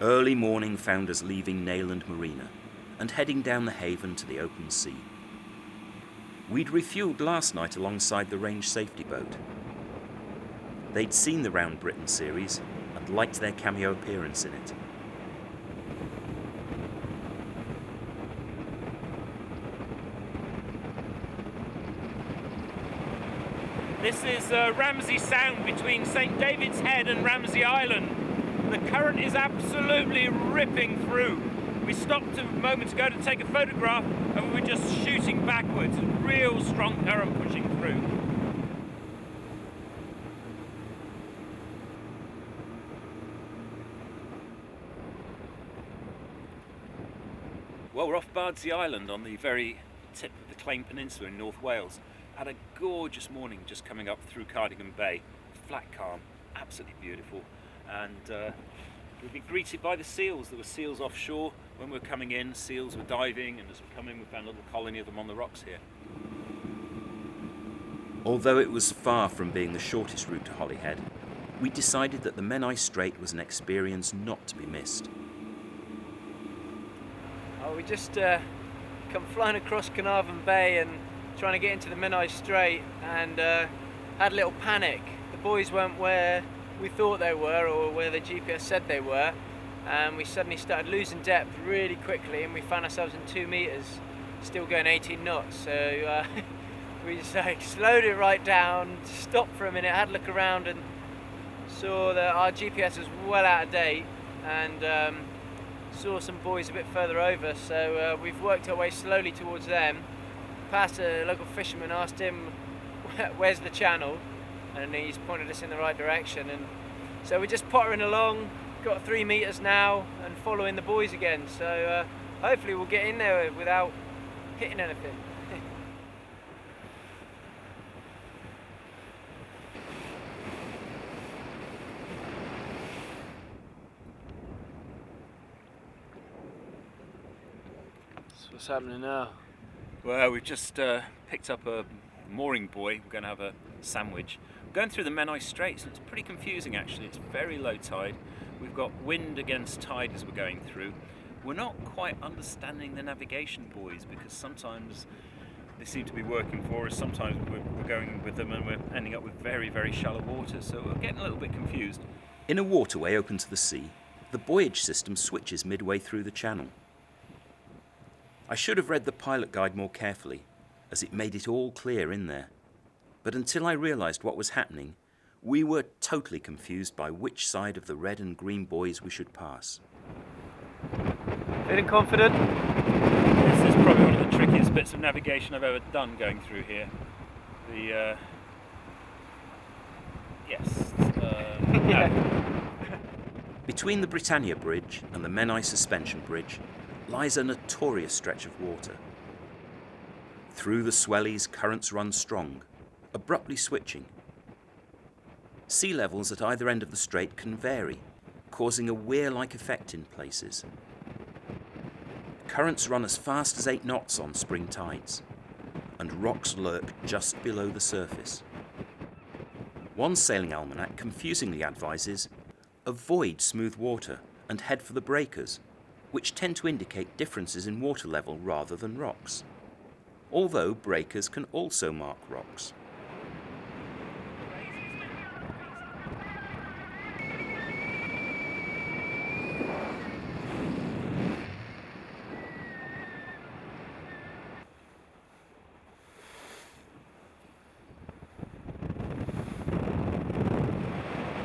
Early morning found us leaving Neyland Marina and heading down the haven to the open sea. We'd refuelled last night alongside the range safety boat. They'd seen the Round Britain series and liked their cameo appearance in it. This is Ramsey Sound between St David's Head and Ramsey Island. The current is absolutely ripping through. We stopped a moment ago to take a photograph and we were just shooting backwards. Real strong current pushing through. Well, we're off Bardsey Island on the very tip of the Claim Peninsula in North Wales. Had a gorgeous morning just coming up through Cardigan Bay. Flat calm, absolutely beautiful. And we've been greeted by the seals. There were seals offshore when we were coming in. Seals were diving, and as we come in we found a little colony of them on the rocks here. Although it was far from being the shortest route to Holyhead, we decided that the Menai Strait was an experience not to be missed. Oh, we just come flying across Caernarfon Bay and trying to get into the Menai Strait, and had a little panic. The buoys weren't where we thought they were or where the GPS said they were, and we suddenly started losing depth really quickly, and we found ourselves in 2 meters still going 18 knots. So we just slowed it right down, stopped for a minute, had a look around and saw that our GPS was well out of date, and saw some buoys a bit further over. So we've worked our way slowly towards them, passed a local fisherman, asked him where's the channel, and he's pointed us in the right direction, and so we're just pottering along, got 3 meters now and following the buoys again, so hopefully we'll get in there without hitting anything. So what's happening now? Well, we've just picked up a mooring buoy. We're going to have a sandwich. We're going through the Menai Strait, so it's pretty confusing actually. It's very low tide. We've got wind against tide as we're going through. We're not quite understanding the navigation buoys because sometimes they seem to be working for us, sometimes we're going with them and we're ending up with very, very shallow water, so we're getting a little bit confused. In a waterway open to the sea, the buoyage system switches midway through the channel. I should have read the pilot guide more carefully, as it made it all clear in there. But until I realised what was happening, we were totally confused by which side of the red and green buoys we should pass. Feeling confident? This is probably one of the trickiest bits of navigation I've ever done going through here. No. Between the Britannia Bridge and the Menai Suspension Bridge lies a notorious stretch of water. Through the swellies, currents run strong, abruptly switching. Sea levels at either end of the strait can vary, causing a weir-like effect in places. Currents run as fast as 8 knots on spring tides, and rocks lurk just below the surface. One sailing almanac confusingly advises, avoid smooth water and head for the breakers, which tend to indicate differences in water level rather than rocks, although breakers can also mark rocks.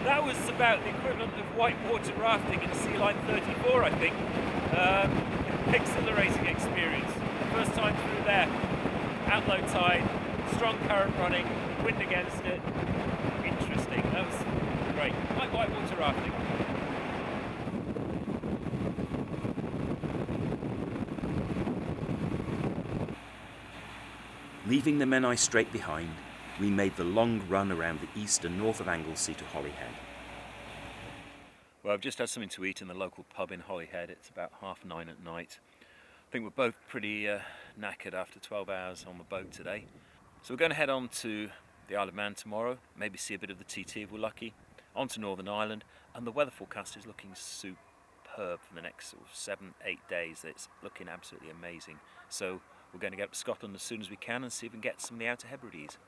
That was about the equivalent of whitewater rafting in Sealine 34, I think. Exhilarating experience. First time through there. Out low tide, strong current running, wind against it. Interesting. That was great. Like whitewater rafting. Leaving the Menai Strait behind, we made the long run around the east and north of Anglesey to Holyhead. Well, I've just had something to eat in the local pub in Holyhead. It's about 9:30 at night. I think we're both pretty knackered after 12 hours on the boat today. So we're going to head on to the Isle of Man tomorrow, maybe see a bit of the TT if we're lucky, on to Northern Ireland, and the weather forecast is looking superb. superb for the next sort of 7-8 days. It's looking absolutely amazing. So we're going to get up to Scotland as soon as we can and see if we can get some of the Outer Hebrides.